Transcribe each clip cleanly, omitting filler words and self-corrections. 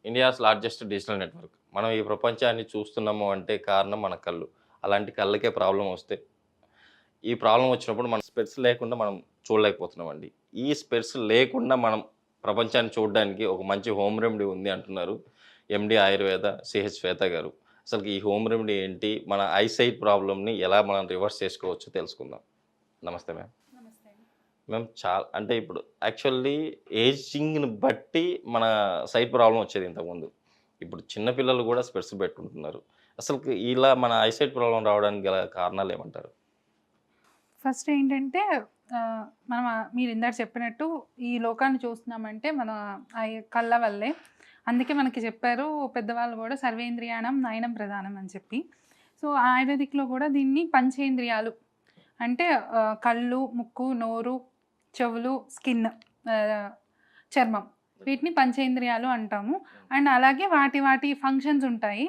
India's largest digital network. మనం ఈ ప్రపంచాన్ని చూస్తున్నాము అంటే కారణం మన కళ్ళు. అలాంటి కళ్ళకే ప్రాబ్లమ్ వస్తే, ఈ ప్రాబ్లమ్ వచ్చినప్పుడు మనం స్పెట్స్ లేకుండా మనం చూడలేకపోతున్నామండి. ఈ స్పెట్స్ లేకుండా మనం ప్రపంచాన్ని చూడడానికి ఒక మంచి హోమ్ రెమెడీ ఉంది అంటున్నారు ఎండీ ఆయుర్వేద సిహెచ్ శ్వేత గారు. అసలుకి ఈ హోమ్ రెమెడీ ఏంటి? మన ఐసైట్ ప్రాబ్లమ్‌ని ఎలా మనం రివర్స్ చేసుకోవచ్చో తెలుసుకుందాం. నమస్తే మ్యామ్. నమస్తే అండి. మ్యామ్ అంటే ఇప్పుడు యాక్చువల్లీ ఏజింగ్‌ని బట్టి మన సైట్ ప్రాబ్లమ్ వచ్చేది ఇంతకుముందు. ఇప్పుడు చిన్న పిల్లలు కూడా స్పెట్స్ పెట్టుకుంటున్నారు. అసలుకి ఇలా మన ఐసైట్ ప్రాబ్లమ్ రావడానికి గల కారణాలు ఏమంటారు? ఫస్ట్ ఏంటంటే మనం మీరు ఇందాక చెప్పినట్టు ఈ లోకాన్ని చూస్తున్నామంటే మన కళ్ళ వల్లే. అందుకే మనకి చెప్పారు పెద్దవాళ్ళు కూడా సర్వేంద్రియాణం నయనం ప్రధానం అని చెప్పి. సో ఆయుర్వేదిక్‌లో కూడా దీన్ని పంచేంద్రియాలు అంటే కళ్ళు, ముక్కు, నోరు, చెవులు, స్కిన్, చర్మం, వీటిని పంచేంద్రియాలు అంటాము. అండ్ అలాగే వాటి వాటి ఫంక్షన్స్ ఉంటాయి.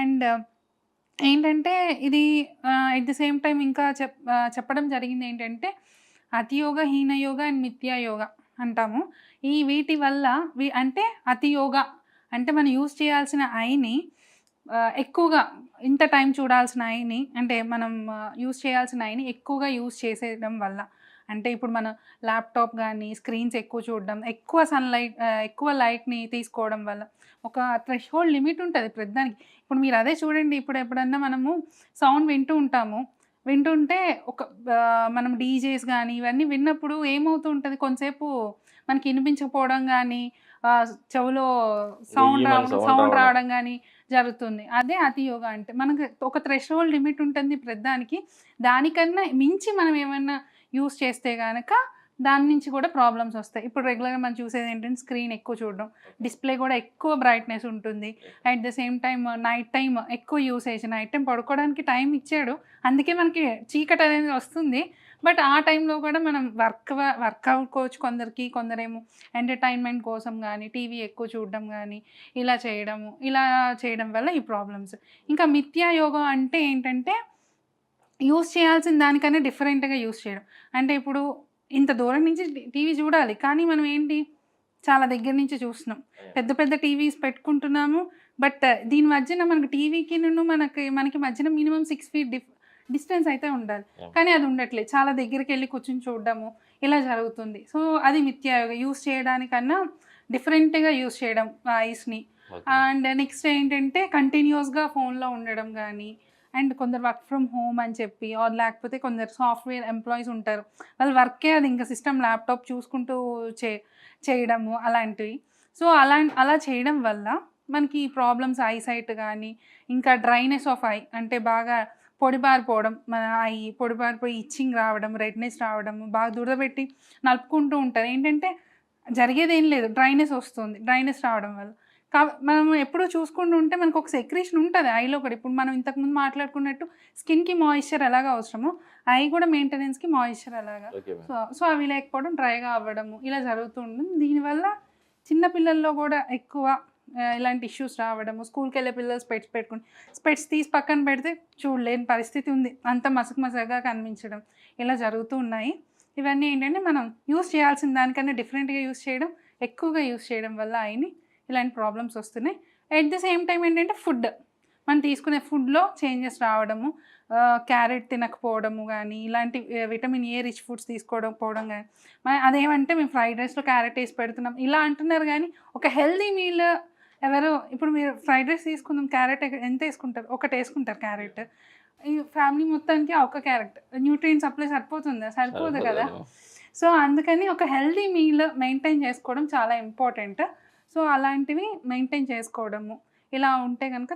అండ్ ఏంటంటే ఇది ఎట్ ది సేమ్ టైం ఇంకా చెప్పడం జరిగింది ఏంటంటే అతియోగ, హీనయోగ అండ్ మిథ్యాయోగ అంటాము. వీటి వల్ల అంటే అతియోగ అంటే మనం యూజ్ చేయాల్సిన ఐని ఎక్కువగా ఇంత టైం చూడాల్సిన ఐని అంటే మనం యూజ్ చేయాల్సిన ఐని ఎక్కువగా యూజ్ చేసేయడం వల్ల, అంటే ఇప్పుడు మన ల్యాప్టాప్ కానీ స్క్రీన్స్ ఎక్కువ చూడడం, ఎక్కువ సన్లైట్ ఎక్కువ లైట్ని తీసుకోవడం వల్ల ఒక థ్రెషోల్డ్ లిమిట్ ఉంటుంది ప్రతిదానికి. ఇప్పుడు మీరు అదే చూడండి, ఇప్పుడు ఎప్పుడన్నా మనము సౌండ్ వింటుంటే ఒక మనం డీజేస్ కానీ ఇవన్నీ విన్నప్పుడు ఏమవుతూ ఉంటుంది, కొంతసేపు మనకి వినిపించకపోవడం కానీ చెవులో సౌండ్ రావడం కానీ జరుగుతుంది. అదే అతియోగ అంటే మనకు ఒక థ్రెషోల్డ్ లిమిట్ ఉంటుంది ప్రతిదానికి. దానికన్నా మించి మనం ఏమన్నా యూస్ చేస్తే కనుక దాని నుంచి కూడా ప్రాబ్లమ్స్ వస్తాయి. ఇప్పుడు రెగ్యులర్గా మనం చూసేది ఏంటంటే స్క్రీన్ ఎక్కువ చూడడం, డిస్ప్లే కూడా ఎక్కువ బ్రైట్నెస్ ఉంటుంది. At the same time night time ఎక్కువ యూసేజ్, నైట్ టైం పడుకోవడానికి టైం ఇచ్చాడు, అందుకే మనకి చీకటి అనేది వస్తుంది. బట్ ఆ టైంలో కూడా మనం వర్క్ అవుకోవచ్చు కొందరికి, కొందరేమో ఎంటర్టైన్మెంట్ కోసం కానీ టీవీ ఎక్కువ చూడడం కానీ ఇలా చేయడం వల్ల ఈ ప్రాబ్లమ్స్. ఇంకా మిథ్యాయోగం అంటే ఏంటంటే యూస్ చేయాల్సిన దానికన్నా డిఫరెంట్గా యూస్ చేయడం. అంటే ఇప్పుడు ఇంత దూరం నుంచి టీవీ చూడాలి, కానీ మనం ఏంటి చాలా దగ్గర నుంచి చూస్తున్నాం, పెద్ద పెద్ద టీవీస్ పెట్టుకుంటున్నాము. బట్ దీని మధ్యన మనకి టీవీకి మనకి మధ్యన మినిమం 6 feet డిస్టెన్స్ అయితే ఉండాలి, కానీ అది ఉండట్లేదు. చాలా దగ్గరికి వెళ్ళి కూర్చొని చూడడము ఇలా జరుగుతుంది. సో అది మిథ్యాయోగ. యూస్ చేయడానికన్నా డిఫరెంట్గా యూస్ చేయడం ఐస్ని. అండ్ నెక్స్ట్ ఏంటంటే కంటిన్యూస్గా ఫోన్లో ఉండడం కానీ, అండ్ కొందరు వర్క్ ఫ్రమ్ హోమ్ అని చెప్పి లేకపోతే కొందరు సాఫ్ట్వేర్ ఎంప్లాయీస్ ఉంటారు, వాళ్ళు వర్కే అది ఇంకా సిస్టమ్ ల్యాప్టాప్ చూసుకుంటూ చేయడము అలాంటివి. సో అలా చేయడం వల్ల మనకి ప్రాబ్లమ్స్ ఐసైట్ కానీ, ఇంకా డ్రైనెస్ ఆఫ్ ఐ అంటే బాగా పొడిబారిపోవడం, మన ఐ పొడిబారిపోయి ఇచ్చింగ్ రావడం, రెడ్నెస్ రావడం, బాగా దురదపెట్టి నలుపుకుంటూ ఉంటారు. ఏంటంటే జరిగేది ఏం లేదు, డ్రైనెస్ రావడం వల్ల. మనం ఎప్పుడూ చూసుకుంటూ ఉంటే మనకు ఒక సెక్రేషన్ ఉంటుంది ఐలో కూడా. ఇప్పుడు మనం ఇంతకుముందు మాట్లాడుకున్నట్టు స్కిన్కి మాయిశ్చర్ ఎలాగా అవసరమో ఐ కూడా మెయింటెనెన్స్కి మాయిశ్చర్ అలాగా. సో అవి లేకపోవడం, డ్రైగా అవ్వడము ఇలా జరుగుతూ ఉంటుంది. దీనివల్ల చిన్నపిల్లల్లో కూడా ఎక్కువ ఇలాంటి ఇష్యూస్ రావడము, స్కూల్కి వెళ్ళే పిల్లలు స్పెట్స్ తీసి పక్కన పెడితే చూడలేని పరిస్థితి ఉంది, అంత మసకగా కనిపించడం ఇలా జరుగుతూ ఉన్నాయి. ఇవన్నీ ఏంటంటే మనం యూస్ చేయాల్సిన దానికన్నా డిఫరెంట్గా యూస్ చేయడం, ఎక్కువగా యూస్ చేయడం వల్ల అయిని ఇలాంటి ప్రాబ్లమ్స్ వస్తున్నాయి. ఎట్ ది సేమ్ టైం ఏంటంటే మనం తీసుకునే ఫుడ్లో చేంజెస్ రావడము, క్యారెట్ తినకపోవడము కానీ, ఇలాంటి విటమిన్ ఏ రిచ్ ఫుడ్స్ తీసుకోవడం కానీ. అదేమంటే మేము ఫ్రైడ్ రైస్లో క్యారెట్ వేసి పెడుతున్నాం ఇలా అంటున్నారు, కానీ ఒక హెల్దీ మీల్ ఇప్పుడు మీరు ఫ్రైడ్ రైస్ తీసుకుందాం, క్యారెట్ ఎంత వేసుకుంటారు? ఒకటి వేసుకుంటారు క్యారెట్. ఈ ఫ్యామిలీ మొత్తానికి ఒక క్యారెట్ న్యూట్రియం సప్లై సరిపోదు కదా. సో అందుకని ఒక హెల్దీ మీల్ మెయింటైన్ చేసుకోవడం చాలా ఇంపార్టెంట్. సో అలాంటివి మెయింటైన్ చేసుకోవడము ఇలా ఉంటే కనుక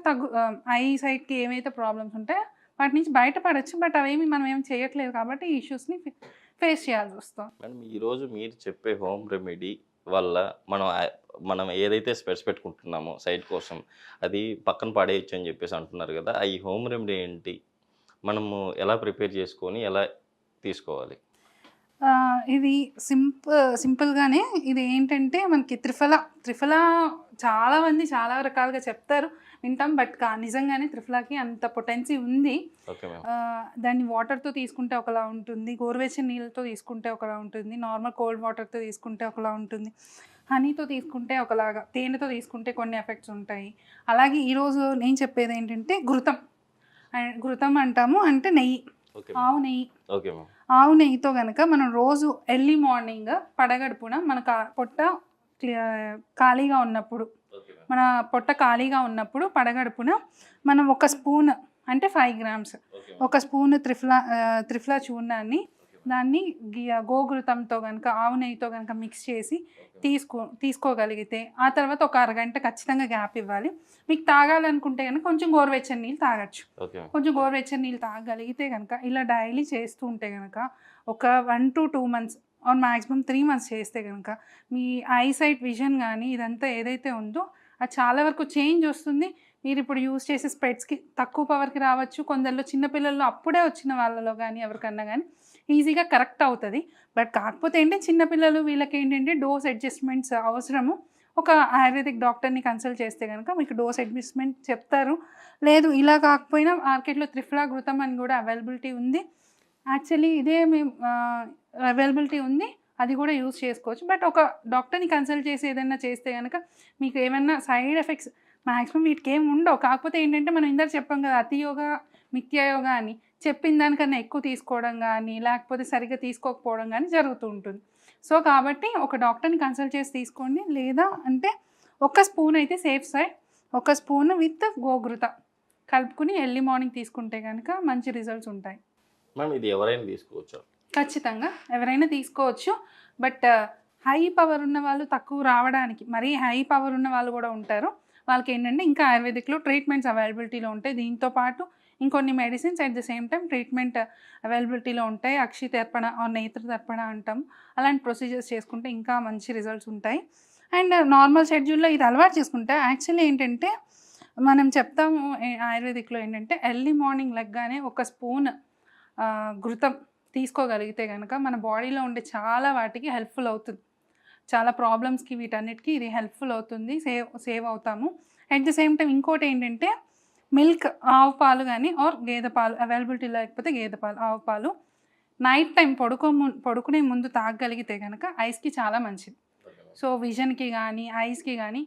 ఐ సైట్కి ఏమైతే ప్రాబ్లమ్స్ ఉంటాయో వాటి నుంచి బయటపడవచ్చు. బట్ అవేమి మనం ఏం చేయట్లేదు కాబట్టి ఈ ఇష్యూస్ని ఫేస్ చేయాల్సి వస్తుంది. మేడం, ఈరోజు మీరు చెప్పే హోమ్ రెమెడీ వల్ల మనం ఏదైతే స్పెట్స్ పెట్టుకుంటున్నామో సైట్ కోసం అది పక్కన పడేయచ్చు అని చెప్పేసి అంటున్నారు కదా, ఈ హోమ్ రెమెడీ ఏంటి? మనము ఎలా ప్రిపేర్ చేసుకొని ఎలా తీసుకోవాలి? ఇది సింపుల్గానే. ఇది ఏంటంటే మనకి త్రిఫల చాలామంది చాలా రకాలుగా చెప్తారు, వింటాం. బట్ నిజంగానే త్రిఫలాకి అంత పొటెన్సీ ఉంది. దాన్ని వాటర్తో తీసుకుంటే ఒకలా ఉంటుంది, గోరువెచ్చని నీళ్ళతో తీసుకుంటే ఒకలా ఉంటుంది, నార్మల్ కోల్డ్ వాటర్తో తీసుకుంటే ఒకలా ఉంటుంది. హనీతో తీసుకుంటే ఒకలాగా, తేనెతో తీసుకుంటే కొన్ని ఎఫెక్ట్స్ ఉంటాయి. అలాగే ఈరోజు నేను చెప్పేది ఏంటంటే ఘృతం. ఘృతం అంటాము, అంటే నెయ్యి, ఓకే ఆవు నెయ్యి. Okay ma'am. ఆవు నెయ్యితో కనుక మనం రోజు ఎర్లీ మార్నింగ్ పడగడుపున మన పొట్ట ఖాళీగా ఉన్నప్పుడు, ఓకే మ్యామ్. మన పొట్ట ఖాళీగా ఉన్నప్పుడు పడగడుపున మనం ఒక స్పూన్, అంటే 5 grams, ఓకే ఒక స్పూన్ త్రిఫ్లా చూర్ణాన్ని, దాన్ని గోఘృతంతో కనుక, ఆవు నెయ్యితో కనుక మిక్స్ చేసి తీసుకోగలిగితే ఆ తర్వాత ఒక అరగంట ఖచ్చితంగా గ్యాప్ ఇవ్వాలి. మీకు తాగాలనుకుంటే కనుక కొంచెం గోరువెచ్చని నీళ్ళు తాగొచ్చు. ఓకే కొంచెం గోరువెచ్చని నీళ్ళు తాగగలిగితే కనుక, ఇలా డైలీ చేస్తూ ఉంటే కనుక ఒక 1 to 2 months or maximum 3 months చేస్తే కనుక మీ ఐసైట్, విజన్ కానీ ఇదంతా ఏదైతే ఉందో అది చాలా వరకు చేంజ్ వస్తుంది. మీరు ఇప్పుడు యూజ్ చేసే స్పెట్స్కి తక్కువ పవర్కి రావచ్చు. కొందరిలో చిన్నపిల్లల్లో అప్పుడే వచ్చిన వాళ్ళలో కానీ ఎవరికన్నా కానీ ఈజీగా కరెక్ట్ అవుతుంది. బట్ కాకపోతే ఏంటంటే చిన్నపిల్లలు వీళ్ళకి ఏంటంటే డోస్ అడ్జస్ట్మెంట్స్ అవసరము. ఒక ఆయుర్వేదిక్ డాక్టర్ని కన్సల్ట్ చేస్తే కనుక మీకు డోస్ అడ్జస్ట్మెంట్ చెప్తారు. లేదు ఇలా కాకపోయినా మార్కెట్లో త్రిఫ్లా ఘృతం అని కూడా అవైలబిలిటీ ఉంది. యాక్చువల్లీ ఇదే మేము అవైలబిలిటీ ఉంది, అది కూడా యూజ్ చేసుకోవచ్చు. బట్ ఒక డాక్టర్ని కన్సల్ట్ చేసి ఏదైనా చేస్తే కనుక మీకు ఏమైనా సైడ్ ఎఫెక్ట్స్ మ్యాక్సిమం వీటికి ఏమి ఉండవు. కాకపోతే ఏంటంటే మనం ఇందాక చెప్పాం కదా, అతి యోగా మిథ్యా యోగా అని, చెప్పిన దానికన్నా ఎక్కువ తీసుకోవడం కానీ లేకపోతే సరిగ్గా తీసుకోకపోవడం కానీ జరుగుతూ ఉంటుంది. సో కాబట్టి ఒక డాక్టర్ని కన్సల్ట్ చేసి తీసుకోండి. లేదా అంటే ఒక స్పూన్ అయితే సేఫ్ సైడ్, ఒక స్పూన్ విత్ గోఘృత కలుపుకుని ఎర్లీ మార్నింగ్ తీసుకుంటే కనుక మంచి రిజల్ట్స్ ఉంటాయి. మ్యామ్ ఇది ఎవరైనా తీసుకోవచ్చా? ఖచ్చితంగా ఎవరైనా తీసుకోవచ్చు. బట్ హై పవర్ ఉన్న వాళ్ళు తక్కువ రావడానికి, మరీ హై పవర్ ఉన్న వాళ్ళు కూడా ఉంటారు. వాళ్ళకి ఏంటంటే ఇంకా ఆయుర్వేదిక్లో ట్రీట్మెంట్స్ అవైలబిలిటీలో ఉంటాయి. దీంతో పాటు ఇంకొన్ని medicines at the same time treatment అవైలబిలిటీలో ఉంటాయి. అక్షి తర్పణ ఆర్ నేత్ర తర్పణ అంటాం. అలాంటి ప్రొసీజర్స్ చేసుకుంటే ఇంకా మంచి రిజల్ట్స్ ఉంటాయి. అండ్ నార్మల్ షెడ్యూల్లో ఇది అలవాటు చేసుకుంటే యాక్చువల్లీ ఏంటంటే మనం చెప్తాము ఆయుర్వేదిక్లో ఏంటంటే ఎర్లీ మార్నింగ్ లెగ్గానే ఒక స్పూన్ ఘృతం తీసుకోగలిగితే కనుక మన బాడీలో ఉండే చాలా వాటికి హెల్ప్ఫుల్ అవుతుంది. చాలా ప్రాబ్లమ్స్కి వీటన్నిటికీ ఇది హెల్ప్ఫుల్ అవుతుంది, సేవ్ అవుతాము. అట్ ద సేమ్ టైం ఇంకోటి ఏంటంటే మిల్క్, ఆవు పాలు కానీ ఆర్ గేదె పాలు అవైలబిలిటీ లేకపోతే గేదె పాలు, ఆవు పాలు నైట్ టైం పడుకునే ముందు తాగగలిగితే కనుక ఐస్కి చాలా మంచిది. సో విజన్కి కానీ ఐస్కి కానీ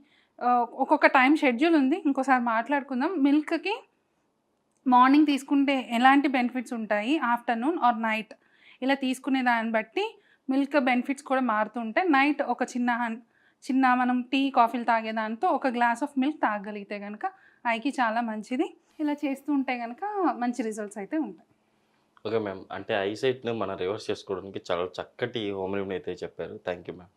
ఒక్కొక్క టైం షెడ్యూల్ ఉంది, ఇంకోసారి మాట్లాడుకుందాం. మిల్క్కి మార్నింగ్ తీసుకుంటే ఎలాంటి బెనిఫిట్స్ ఉంటాయి, ఆఫ్టర్నూన్ ఆర్ నైట్ ఇలా తీసుకునే దాన్ని బట్టి మిల్క్ బెనిఫిట్స్ కూడా మారుతూ ఉంటాయి. నైట్ ఒక చిన్న మనం టీ, కాఫీలు తాగేదాంతో ఒక గ్లాస్ ఆఫ్ మిల్క్ తాగగలిగితే కనుక ఐకి చాలా మంచిది. ఇలా చేస్తూ ఉంటే కనుక మంచి రిజల్ట్స్ అయితే ఉంటాయి. Okay ma'am. అంటే ఐసైట్ని మనం రివర్స్ చేసుకోవడానికి చాలా చక్కటి హోమ్ రెమెడీ అయితే చెప్పారు. Thank you ma'am.